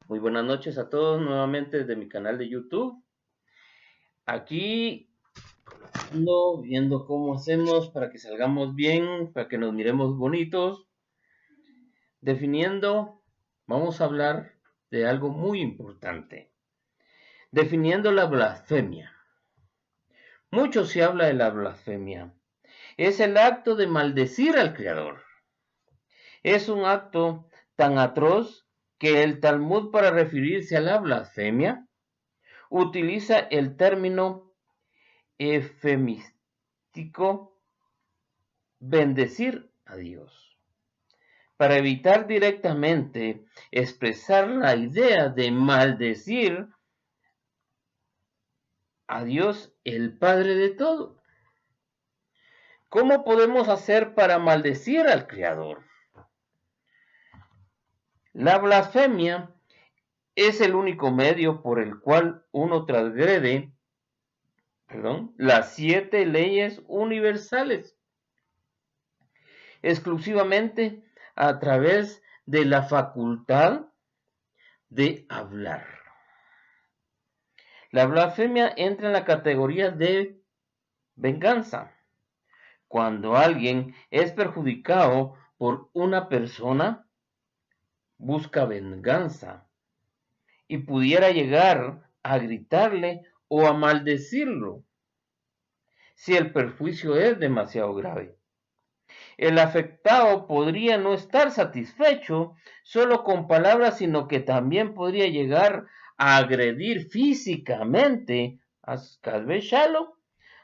Muy buenas noches a todos nuevamente desde mi canal de YouTube. Aquí ando viendo cómo hacemos para que salgamos bien, para que nos miremos bonitos. Definiendo, vamos a hablar de algo muy importante. Definiendo la blasfemia. Mucho se habla de la blasfemia. Es el acto de maldecir al Creador. Es un acto tan atroz que el Talmud, para referirse a la blasfemia, utiliza el término efemístico bendecir a Dios, para evitar directamente expresar la idea de maldecir a Dios, el Padre de todo. ¿Cómo podemos hacer para maldecir al Creador? La blasfemia es el único medio por el cual uno transgrede, las 7 leyes universales, exclusivamente a través de la facultad de hablar. La blasfemia entra en la categoría de venganza. Cuando alguien es perjudicado por una persona, busca venganza y pudiera llegar a gritarle o a maldecirlo si el perjuicio es demasiado grave. El afectado podría no estar satisfecho solo con palabras, sino que también podría llegar a agredir físicamente a Shalo,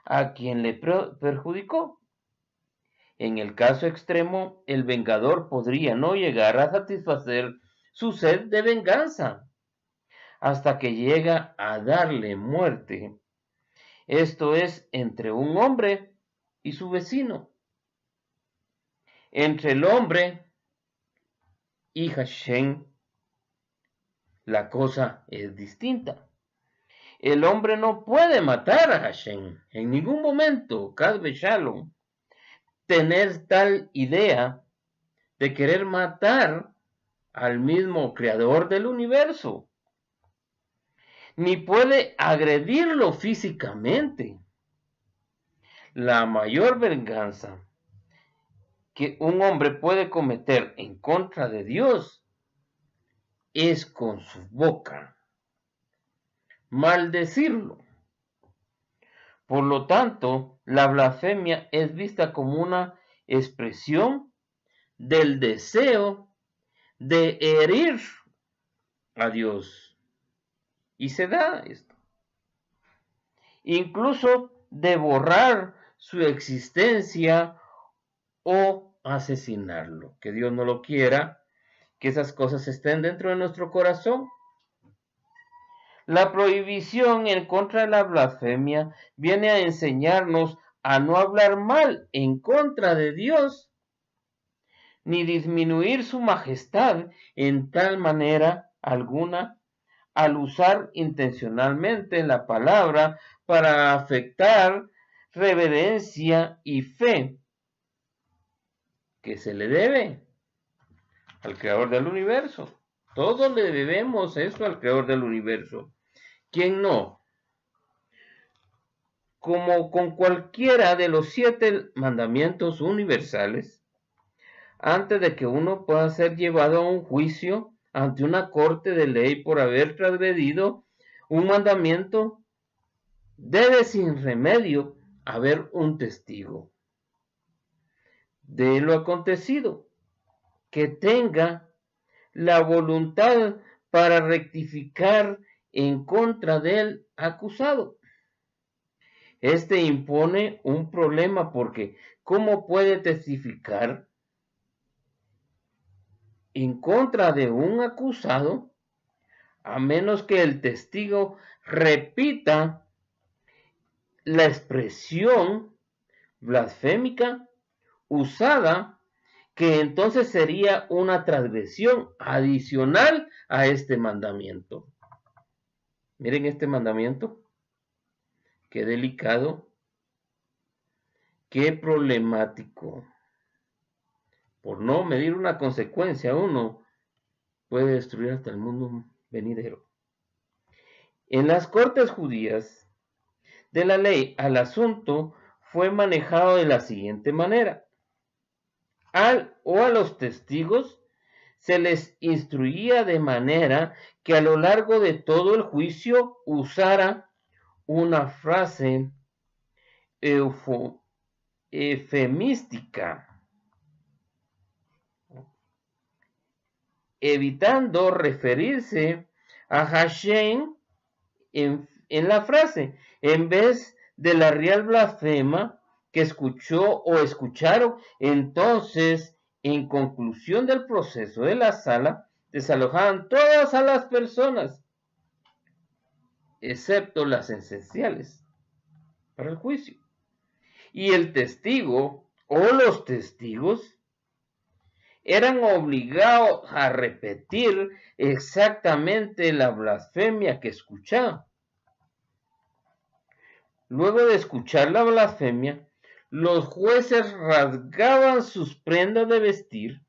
a quien le perjudicó. En el caso extremo, el vengador podría no llegar a satisfacer su sed de venganza hasta que llega a darle muerte. Esto es entre un hombre y su vecino, entre el hombre y Hashem. La cosa es distinta. El hombre no puede matar a Hashem en ningún momento, Kadbe Shalom, tener tal idea de querer matar al mismo creador del universo, ni puede agredirlo físicamente. La mayor venganza que un hombre puede cometer en contra de Dios es con su boca maldecirlo. Por lo tanto, la blasfemia es vista como una expresión del deseo de herir a Dios. Y se da esto. Incluso de borrar su existencia o asesinarlo. Que Dios no lo quiera, que esas cosas estén dentro de nuestro corazón. La prohibición en contra de la blasfemia viene a enseñarnos a no hablar mal en contra de Dios, ni disminuir su majestad en tal manera alguna al usar intencionalmente la palabra para afectar reverencia y fe que se le debe al creador del universo. Todos le debemos eso al creador del universo. ¿Quién no? Como con cualquiera de los 7 mandamientos universales, antes de que uno pueda ser llevado a un juicio ante una corte de ley por haber transgredido un mandamiento, debe sin remedio haber un testigo de lo acontecido, que tenga la voluntad para rectificar en contra del acusado. Este impone un problema porque ¿cómo puede testificar en contra de un acusado a menos que el testigo repita la expresión blasfémica usada, que entonces sería una transgresión adicional a este mandamiento? Miren este mandamiento, qué delicado, qué problemático. Por no medir una consecuencia, uno puede destruir hasta el mundo venidero. En las cortes judías de la ley, al asunto fue manejado de la siguiente manera. A los testigos se les instruía de manera que a lo largo de todo el juicio usara una frase efemística, evitando referirse a Hashem en la frase, en vez de la real blasfema que escuchó o escucharon. Entonces, en conclusión del proceso de la sala, desalojaban todas a las personas, excepto las esenciales para el juicio. Y el testigo o los testigos eran obligados a repetir exactamente la blasfemia que escuchaban. Luego de escuchar la blasfemia, los jueces rasgaban sus prendas de vestir,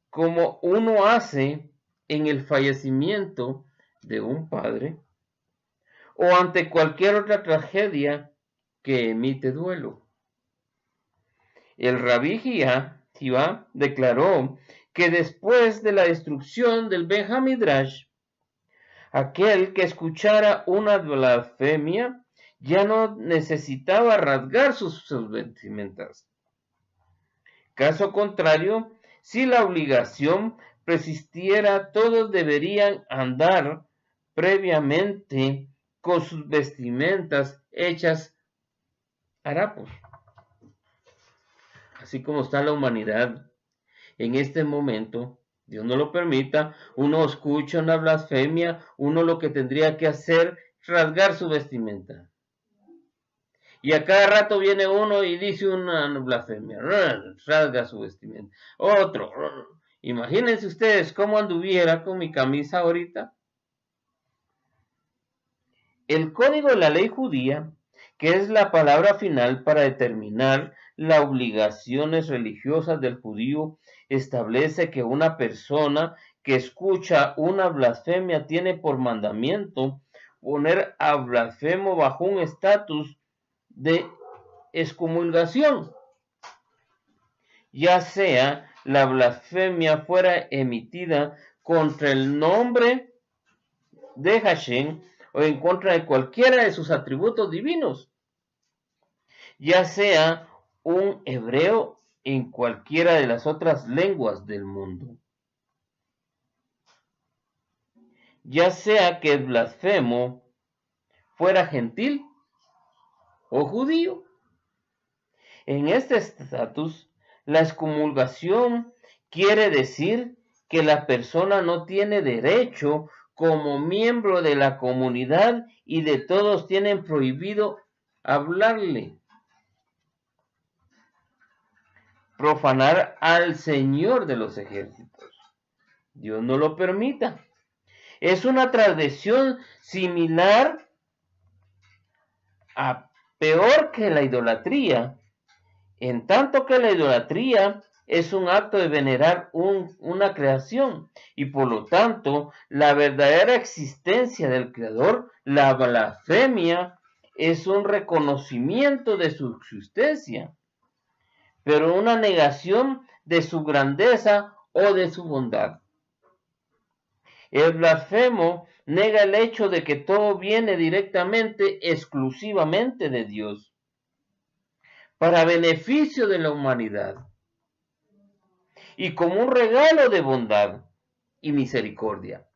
como uno hace en el fallecimiento de un padre o ante cualquier otra tragedia que emite duelo. El rabí Jivá declaró que después de la destrucción del Bet Hamidrash, aquel que escuchara una blasfemia ya no necesitaba rasgar sus vestimentas. Caso contrario, si la obligación persistiera, todos deberían andar previamente con sus vestimentas hechas harapos. Así como está la humanidad en este momento, Dios no lo permita, uno escucha una blasfemia, uno lo que tendría que hacer es rasgar su vestimenta. Y a cada rato viene uno y dice una blasfemia, rasga su vestimenta. Otro, imagínense ustedes cómo anduviera con mi camisa ahorita. El código de la ley judía, que es la palabra final para determinar las obligaciones religiosas del judío, establece que una persona que escucha una blasfemia tiene por mandamiento poner a blasfemo bajo un estatus de excomulgación, ya sea la blasfemia fuera emitida contra el nombre de Hashem o en contra de cualquiera de sus atributos divinos, ya sea un hebreo en cualquiera de las otras lenguas del mundo, ya sea que el blasfemo fuera gentil o judío. En este estatus, la excomulgación quiere decir que la persona no tiene derecho como miembro de la comunidad y de todos tienen prohibido hablarle, profanar al Señor de los ejércitos. Dios no lo permita. Es una transgresión similar a peor que la idolatría, en tanto que la idolatría es un acto de venerar una creación y por lo tanto la verdadera existencia del Creador. La blasfemia es un reconocimiento de su existencia, pero una negación de su grandeza o de su bondad. El blasfemo nega el hecho de que todo viene directamente, exclusivamente de Dios, para beneficio de la humanidad, y como un regalo de bondad y misericordia.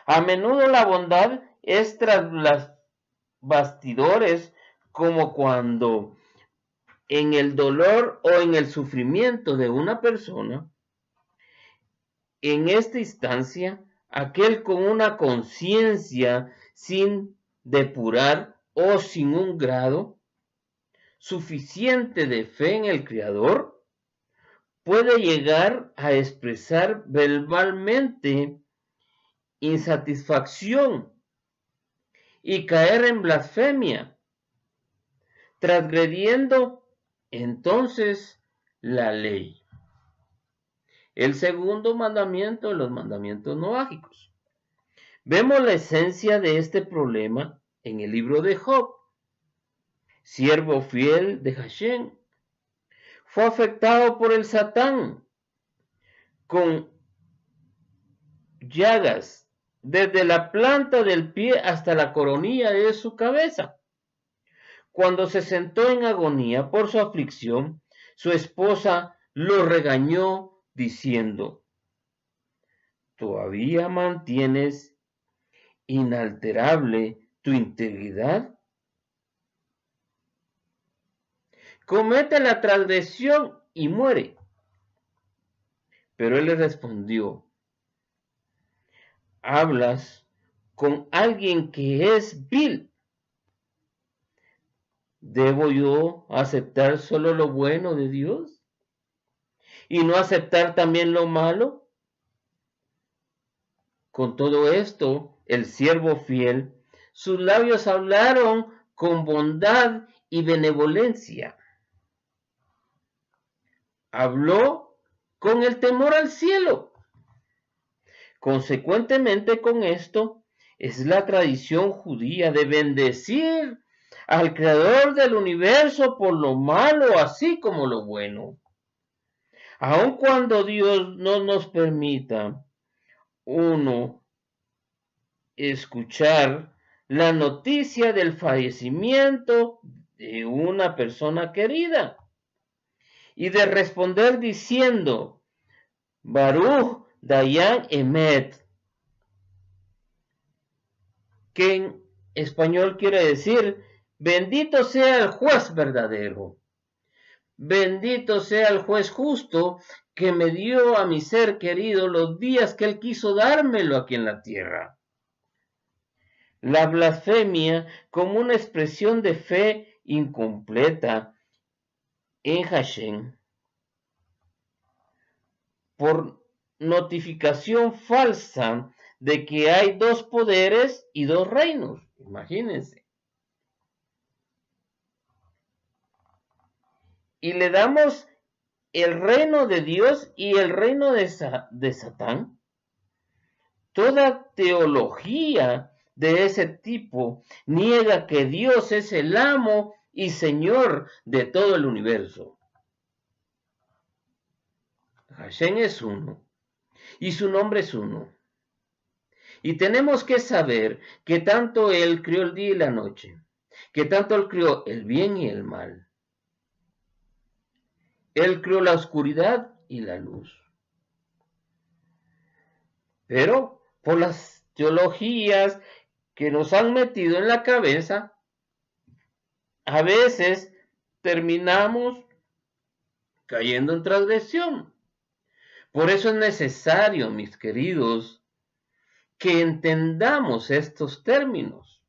A menudo la bondad es tras los bastidores, como cuando en el dolor o en el sufrimiento de una persona, en esta instancia, aquel con una conciencia sin depurar o sin un grado suficiente de fe en el Creador, puede llegar a expresar verbalmente insatisfacción y caer en blasfemia, transgrediendo entonces la ley. el segundo mandamiento de los mandamientos noágicos. Vemos la esencia de este problema en el libro de Job. Siervo fiel de Hashem, fue afectado por el Satán con llagas desde la planta del pie hasta la coronilla de su cabeza. Cuando se sentó en agonía por su aflicción, su esposa lo regañó diciendo: ¿todavía mantienes inalterable tu integridad? Comete la transgresión y muere. Pero él le respondió: hablas con alguien que es vil. ¿Debo yo aceptar solo lo bueno de Dios y no aceptar también lo malo? Con todo esto, el siervo fiel, sus labios hablaron con bondad y benevolencia. Habló con el temor al cielo. Consecuentemente con esto, es la tradición judía de bendecir al Creador del universo por lo malo así como lo bueno. Aun cuando Dios no nos permita escuchar la noticia del fallecimiento de una persona querida y de responder diciendo: Baruch Dayan Emet, que en español quiere decir: bendito sea el juez verdadero, bendito sea el juez justo que me dio a mi ser querido los días que él quiso dármelo aquí en la tierra. La blasfemia como una expresión de fe incompleta en Hashem por notificación falsa de que hay dos poderes y dos reinos. Imagínense. Y le damos el reino de Dios y el reino de Satán. Toda teología de ese tipo niega que Dios es el amo y Señor de todo el universo. Hashem es uno y su nombre es uno. Y tenemos que saber que tanto Él creó el día y la noche, que tanto Él creó el bien y el mal. Él creó la oscuridad y la luz. Pero por las teologías que nos han metido en la cabeza, a veces terminamos cayendo en transgresión. Por eso es necesario, mis queridos, que entendamos estos términos.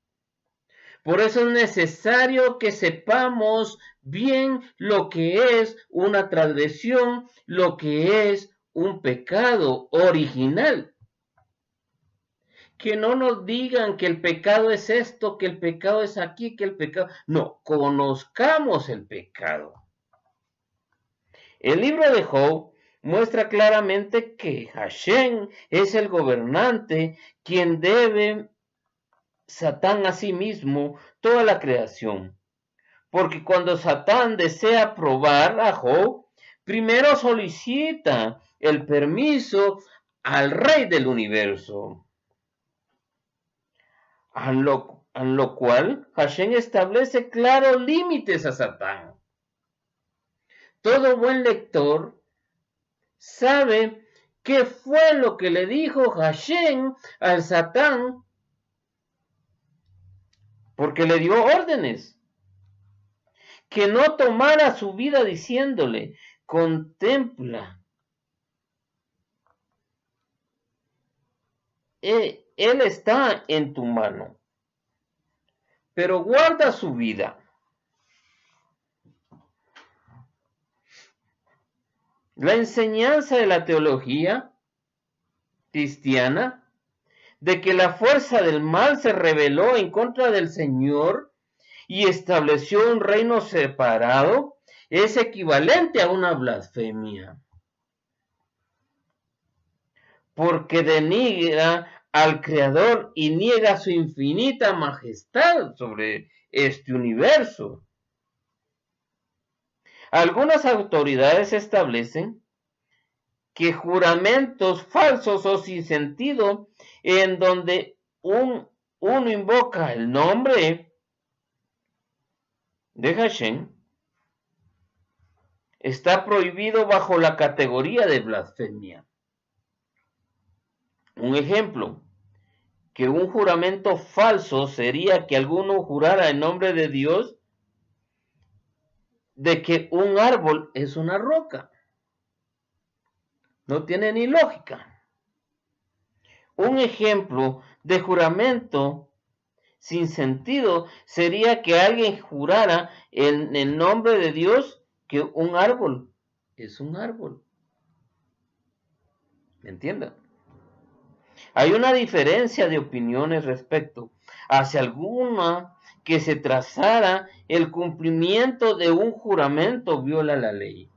Por eso es necesario que sepamos bien lo que es una transgresión, lo que es un pecado original. Que no nos digan que el pecado es esto, que el pecado es aquí, que el pecado... No, conozcamos el pecado. El libro de Job muestra claramente que Hashem es el gobernante, quien debe Satán a sí mismo toda la creación. Porque cuando Satán desea probar a Job, primero solicita el permiso al rey del universo. A lo cual Hashem establece claros límites a Satán. Todo buen lector sabe qué fue lo que le dijo Hashem al Satán, porque le dio órdenes, que no tomara su vida diciéndole: contempla, él está en tu mano, pero guarda su vida. La enseñanza de la teología cristiana de que la fuerza del mal se rebeló en contra del Señor y estableció un reino separado es equivalente a una blasfemia. porque denigra al Creador y niega su infinita majestad sobre este universo. Algunas autoridades establecen que juramentos falsos o sin sentido en donde uno invoca el nombre de Hashem está prohibido bajo la categoría de blasfemia. Un ejemplo, que un juramento falso sería que alguno jurara en nombre de Dios de que un árbol es una roca. No tiene ni lógica. Un ejemplo de juramento sin sentido sería que alguien jurara en el nombre de Dios que un árbol es un árbol. ¿Me entienden? Hay una diferencia de opiniones respecto hacia alguna que se trazara el cumplimiento de un juramento viola la ley.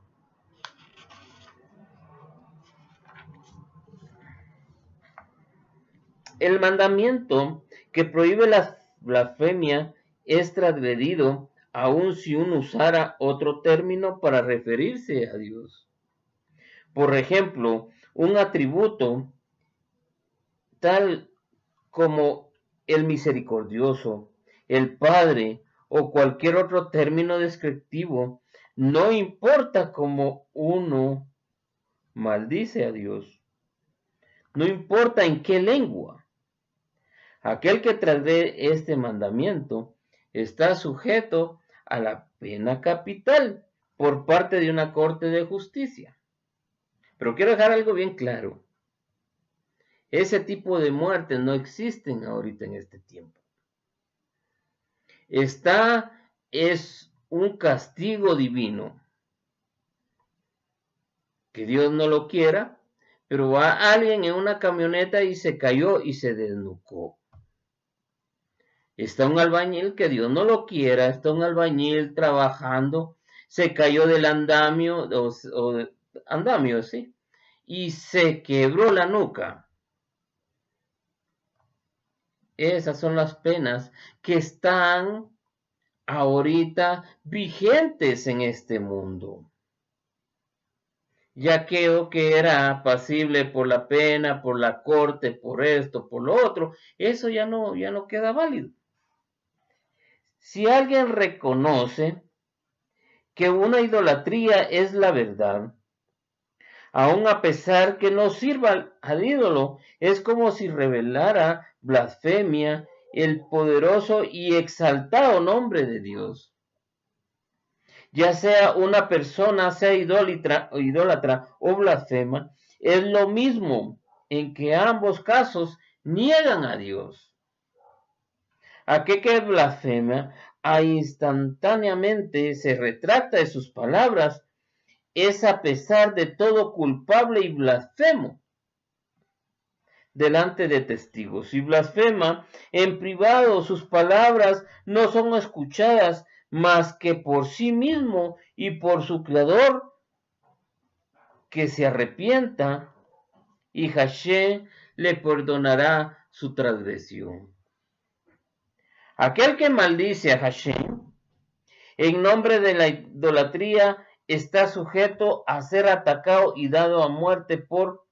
El mandamiento que prohíbe la blasfemia es transgredido aun si uno usara otro término para referirse a Dios. Por ejemplo, un atributo tal como el misericordioso, el Padre o cualquier otro término descriptivo, no importa cómo uno maldice a Dios, no importa en qué lengua. Aquel que transgrede este mandamiento está sujeto a la pena capital por parte de una corte de justicia. Pero quiero dejar algo bien claro. Ese tipo de muertes no existen ahorita en este tiempo. Es un castigo divino. Que Dios no lo quiera, pero va alguien en una camioneta y se cayó y se desnucó. Está un albañil, que Dios no lo quiera, está un albañil trabajando, se cayó del andamio, andamio, ¿sí? Y se quebró la nuca. Esas son las penas que están ahorita vigentes en este mundo. Ya que era pasible por la pena, por la corte, por esto, por lo otro, eso ya no queda válido. Si alguien reconoce que una idolatría es la verdad, aun a pesar que no sirva al ídolo, es como si revelara blasfemia el poderoso y exaltado nombre de Dios. Ya sea una persona sea idólatra o blasfema, es lo mismo en que ambos casos niegan a Dios. Aquel que blasfema instantáneamente se retracta de sus palabras, es a pesar de todo culpable y blasfemo delante de testigos. Si blasfema en privado, sus palabras no son escuchadas más que por sí mismo y por su creador, que se arrepienta y Hashem le perdonará su transgresión. Aquel que maldice a Hashem en nombre de la idolatría está sujeto a ser atacado y dado a muerte por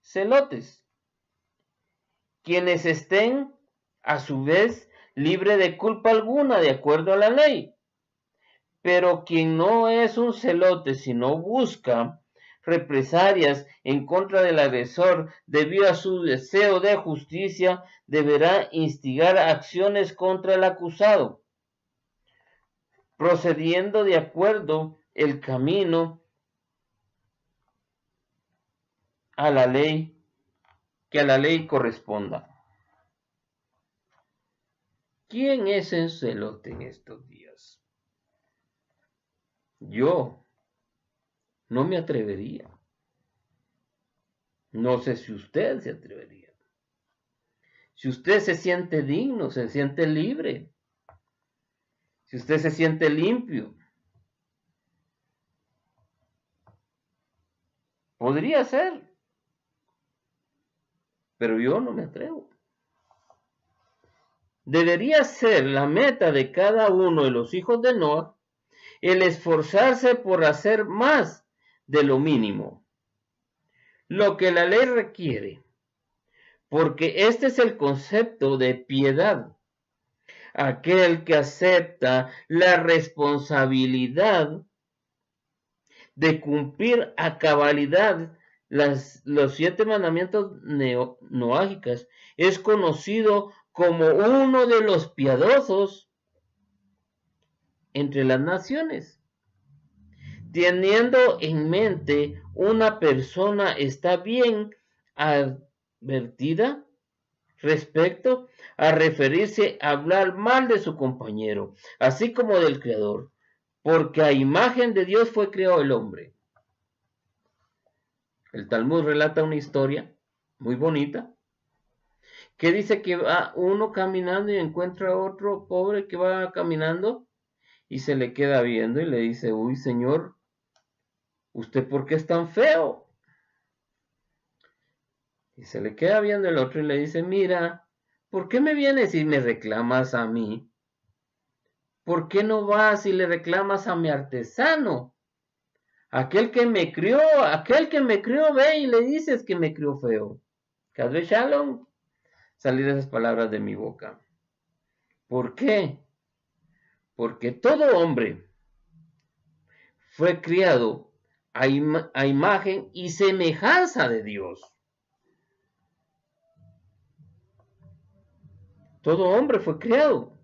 celotes, quienes estén a su vez libre de culpa alguna de acuerdo a la ley. Pero quien no es un celote, sino busca represalias en contra del agresor debido a su deseo de justicia, deberá instigar acciones contra el acusado, procediendo de acuerdo el camino a la ley, que a la ley corresponda. ¿Quién es el celote en estos días? Yo no me atrevería. No sé si usted se atrevería. Si usted se siente digno, se siente libre, si usted se siente limpio, podría ser. pero yo no me atrevo. Debería ser la meta de cada uno de los hijos de Noé el esforzarse por hacer más de lo mínimo, lo que la ley requiere, porque este es el concepto de piedad. Aquel que acepta la responsabilidad de cumplir a cabalidad los 7 mandamientos noágicas es conocido como uno de los piadosos entre las naciones. Teniendo en mente una persona está bien advertida respecto a referirse a hablar mal de su compañero, así como del Creador, porque a imagen de Dios fue creado el hombre. El Talmud relata una historia muy bonita, que dice que va uno caminando y encuentra a otro pobre que va caminando y se le queda viendo y le dice, uy, señor, ¿usted por qué es tan feo? Y se le queda viendo el otro y le dice, mira, ¿por qué me vienes y me reclamas a mí? ¿Por qué no vas y le reclamas a mi artesano? Aquel que me crió, ve y le dices que me crió feo. Cadre Shalom, salir esas palabras de mi boca. ¿Por qué? Porque todo hombre fue criado a imagen y semejanza de Dios. Todo hombre fue criado.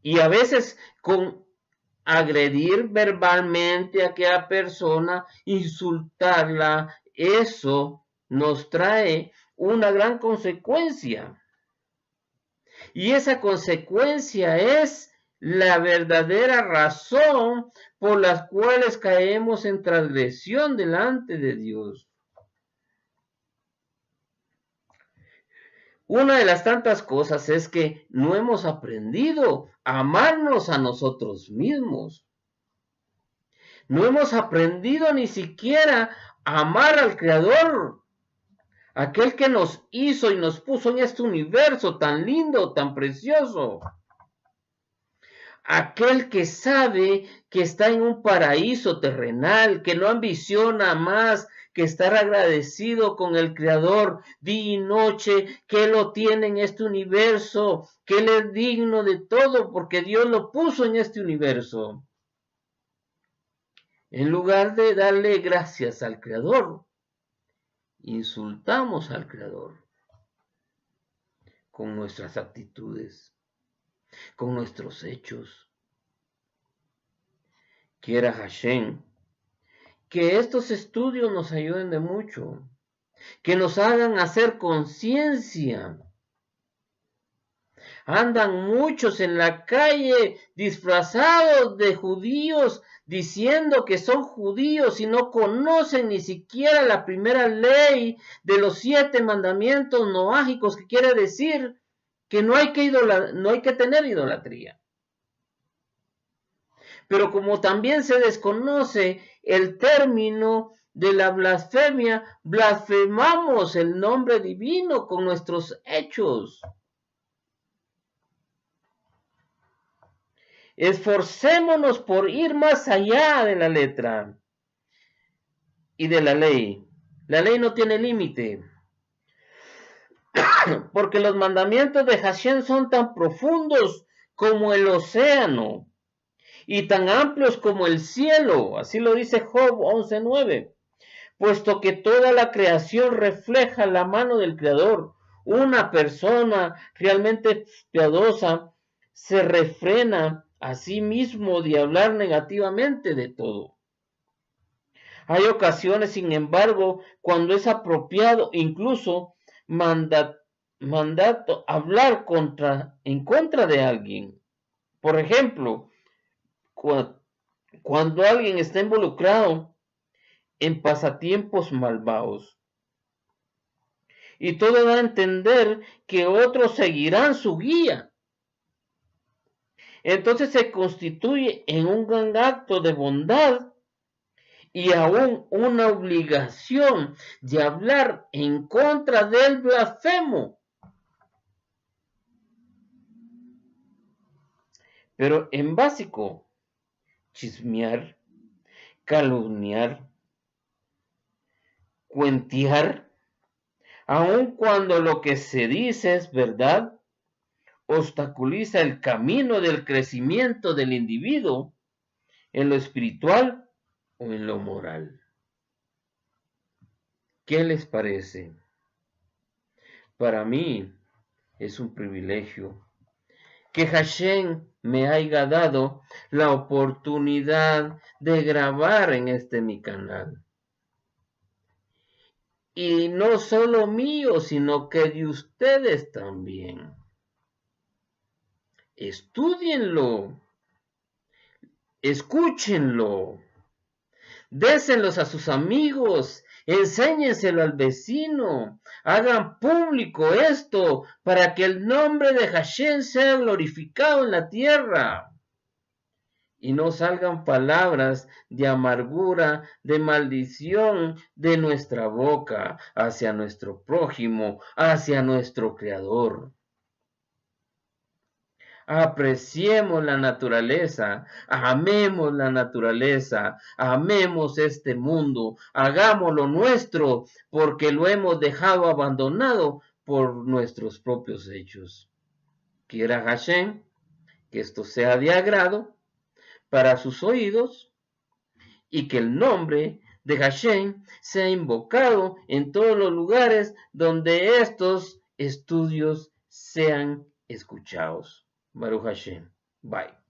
Y a veces con agredir verbalmente a aquella persona, insultarla, eso nos trae una gran consecuencia. Y esa consecuencia es la verdadera razón por las cuales caemos en transgresión delante de Dios. Una de las tantas cosas es que no hemos aprendido a amarnos a nosotros mismos. No hemos aprendido ni siquiera a amar al Creador, aquel que nos hizo y nos puso en este universo tan lindo, tan precioso. Aquel que sabe que está en un paraíso terrenal, que no ambiciona más que estar agradecido con el Creador día y noche, que lo tiene en este universo, que Él es digno de todo porque Dios lo puso en este universo. En lugar de darle gracias al Creador, insultamos al Creador con nuestras actitudes, con nuestros hechos. Quiera Hashem que estos estudios nos ayuden de mucho, que nos hagan hacer conciencia. Andan muchos en la calle disfrazados de judíos, diciendo que son judíos y no conocen ni siquiera la primera ley de los 7 mandamientos noágicos, que quiere decir que no hay que tener idolatría. Pero como también se desconoce el término de la blasfemia, blasfemamos el nombre divino con nuestros hechos. Esforcémonos por ir más allá de la letra y de la ley. La ley no tiene límite, porque los mandamientos de Hashem son tan profundos como el océano y tan amplios como el cielo. Así lo dice Job 11:9. Puesto que toda la creación refleja la mano del Creador, una persona realmente piadosa se refrena a sí mismo de hablar negativamente de todo. Hay ocasiones, sin embargo, cuando es apropiado, incluso mandato hablar en contra de alguien. Por ejemplo, cuando alguien está involucrado en pasatiempos malvados y todo da a entender que otros seguirán su guía, entonces se constituye en un gran acto de bondad y aún una obligación de hablar en contra del blasfemo. Pero en básico, chismear, calumniar, cuentear, aun cuando lo que se dice es verdad, obstaculiza el camino del crecimiento del individuo en lo espiritual o en lo moral. ¿Qué les parece? Para mí es un privilegio que Hashem me haya dado la oportunidad de grabar en este mi canal. Y no solo mío, sino que de ustedes también. Estúdienlo, escúchenlo, désenlos a sus amigos, enséñenselo al vecino, hagan público esto para que el nombre de Hashem sea glorificado en la tierra. Y no salgan palabras de amargura, de maldición de nuestra boca hacia nuestro prójimo, hacia nuestro Creador. Apreciemos la naturaleza, amemos la naturaleza, amemos este mundo, hagámoslo nuestro, porque lo hemos dejado abandonado por nuestros propios hechos. Quiera Hashem que esto sea de agrado para sus oídos y que el nombre de Hashem sea invocado en todos los lugares donde estos estudios sean escuchados. Baruch Hashem. Bye.